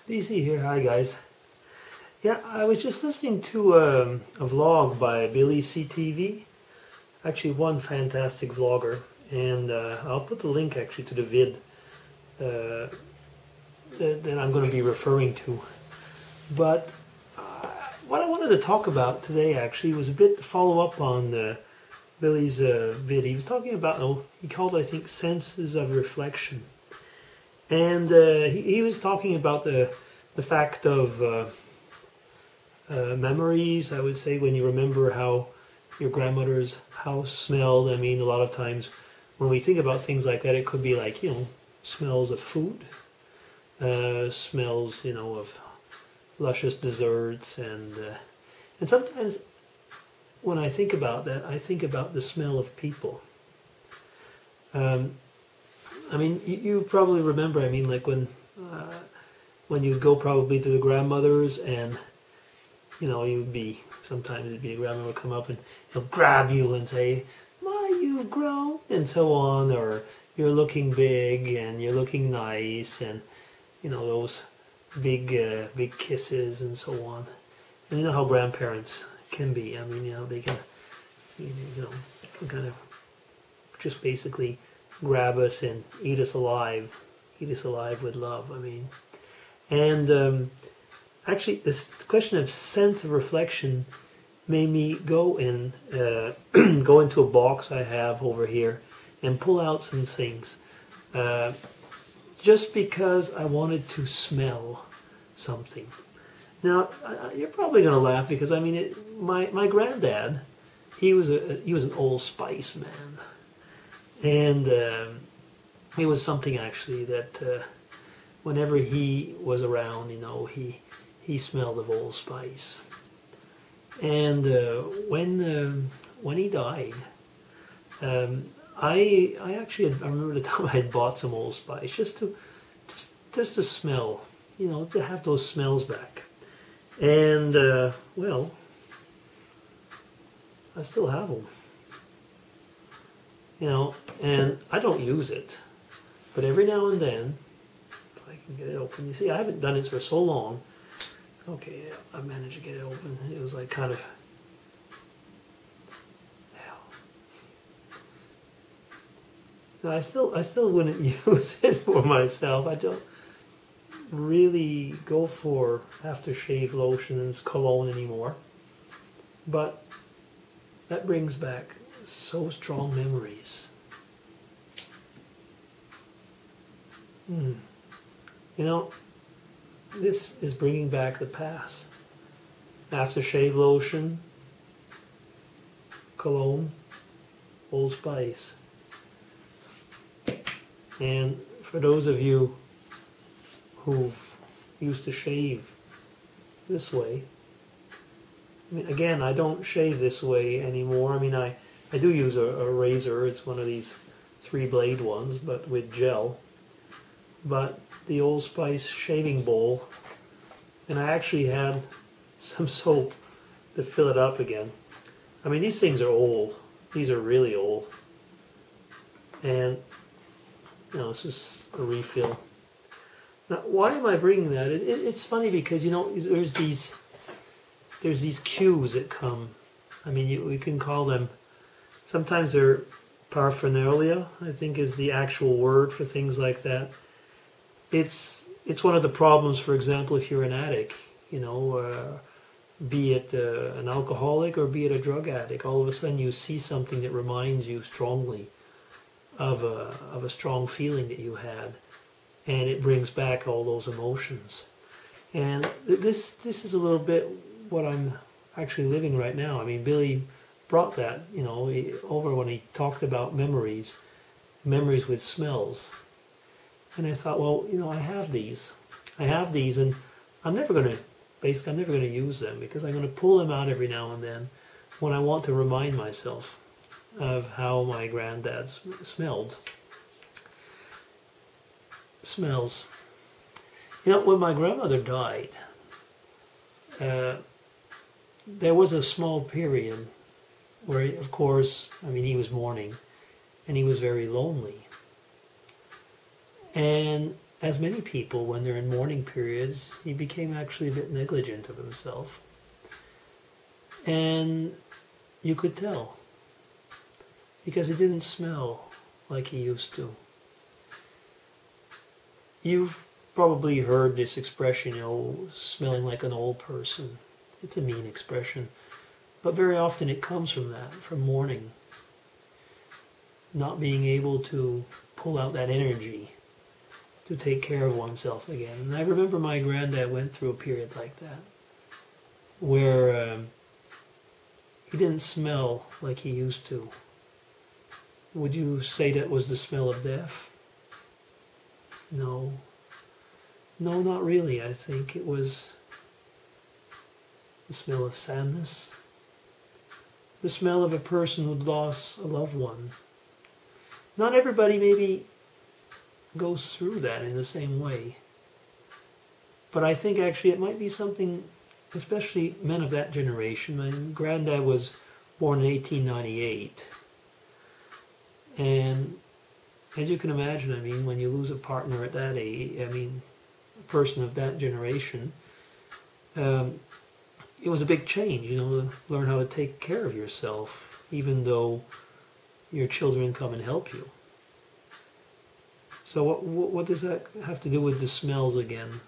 DC here. Hi guys. Yeah, I was just listening to a vlog by billyCtv. Actually, one fantastic vlogger, and I'll put the link actually to the vid that I'm going to be referring to. But what I wanted to talk about today actually was a bit to follow up on Billy's vid. He was talking about, he called it, I think, senses of reflection. And he was talking about the fact of memories, I would say, when you remember how your grandmother's house smelled. I mean, a lot of times when we think about things like that, it could be like, smells of food, smells, of luscious desserts, and sometimes when I think about that, I think about the smell of people. I mean, you probably remember, I mean, like when you'd go probably to the grandmother's and, sometimes it'd be a grandmother would come up and he'll grab you and say, "My, you've grown," and so on, or "You're looking big," and "You're looking nice," and, those big kisses and so on. And you know how grandparents can be. I mean, they can, can kind of just basically grab us and eat us alive with love. I mean, and actually, this question of sense of reflection made me go in, go into a box I have over here and pull out some things, just because I wanted to smell something. Now, you're probably going to laugh because I mean, my granddad, he was an Old Spice man. And it was something actually that whenever he was around, he smelled of Old Spice. And when he died, I remember the time I had bought some Old Spice just to smell, to have those smells back. And well, I still have them. And I don't use it, but every now and then, if I can get it open. You see, I haven't done it for so long. Okay, I managed to get it open. It was like kind of, now I still wouldn't use it for myself. I don't really go for aftershave lotions, cologne anymore. But that brings back so strong memories. This is bringing back the past. Aftershave lotion, cologne, Old Spice. And for those of you who've used to shave this way, I mean, again, I don't shave this way anymore. I mean, I do use a razor. It's one of these 3-blade ones, but with gel. But the Old Spice shaving bowl, and I actually had some soap to fill it up again. I mean, these things are old. These are really old. And, it's just a refill. Now, why am I bringing that? It's funny because, there's these cues that come. I mean, we can call them, sometimes they're paraphernalia, I think is the actual word for things like that. It's one of the problems, for example, if you're an addict, be it an alcoholic or be it a drug addict, all of a sudden you see something that reminds you strongly of a strong feeling that you had, and it brings back all those emotions. And this is a little bit what I'm actually living right now. I mean, Billy brought that, over when he talked about memories with smells. And I thought, well, I have these, and I'm never going to use them because I'm going to pull them out every now and then when I want to remind myself of how my granddad smelled. Smells. When my grandmother died, there was a small period where, of course, I mean, he was mourning, and he was very lonely. And as many people, when they're in mourning periods, he became actually a bit negligent of himself. And you could tell, because he didn't smell like he used to. You've probably heard this expression, smelling like an old person. It's a mean expression. But very often it comes from that, from mourning. Not being able to pull out that energy to take care of oneself again. And I remember my granddad went through a period like that, where he didn't smell like he used to. Would you say that was the smell of death? No. No, not really. I think it was the smell of sadness. The smell of a person who'd lost a loved one. Not everybody maybe goes through that in the same way. But I think actually it might be something, especially men of that generation. My granddad was born in 1898. And as you can imagine, I mean, when you lose a partner at that age, I mean, a person of that generation, it was a big change, to learn how to take care of yourself, even though your children come and help you. So what does that have to do with the smells again?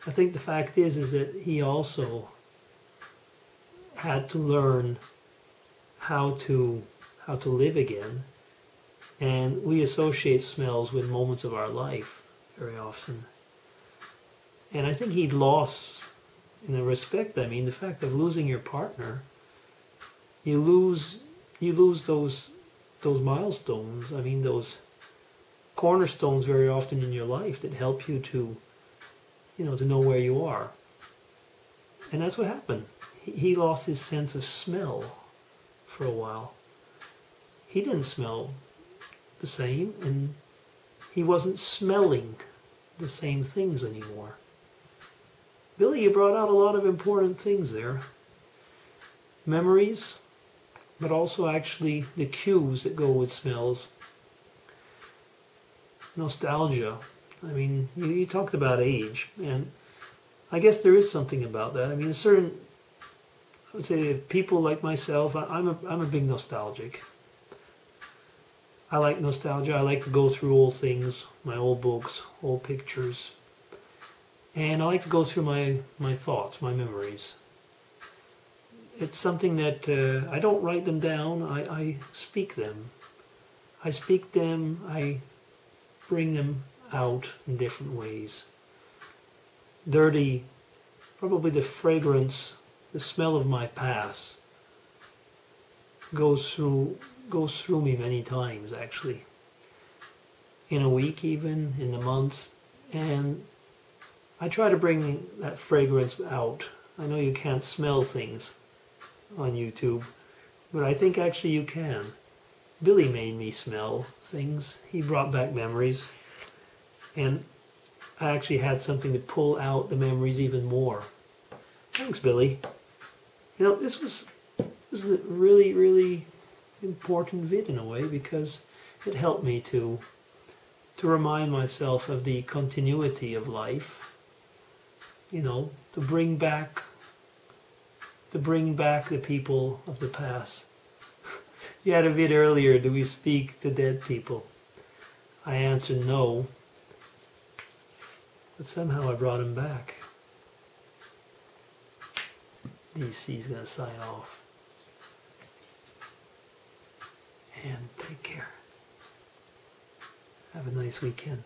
I think the fact is that he also had to learn how to live again, and we associate smells with moments of our life very often. And I think he'd lost, in a respect, I mean, the fact of losing your partner, you lose those milestones. I mean, those cornerstones very often in your life that help you to know where you are. And that's what happened. He lost his sense of smell for a while. He didn't smell the same, and he wasn't smelling the same things anymore. Billy, you brought out a lot of important things there. Memories, but also actually the cues that go with smells. Nostalgia. I mean, you talked about age, and I guess there is something about that. I mean, I would say people like myself, I'm a big nostalgic. I like nostalgia. I like to go through old things, my old books, old pictures. And I like to go through my thoughts, my memories. It's something that I don't write them down, I speak them. I speak them, I bring them out in different ways. Probably the fragrance, the smell of my past goes through me many times, actually. In a week even, in the months. And I try to bring that fragrance out. I know you can't smell things on YouTube, but I think actually you can. Billy made me smell things. He brought back memories. And I actually had something to pull out the memories even more. Thanks, Billy. This was a really, really important vid in a way, because it helped me to remind myself of the continuity of life. To bring back the people of the past. You had a vid earlier, do we speak to dead people? I answered no, but somehow I brought him back. DC's going to sign off. And take care. Have a nice weekend.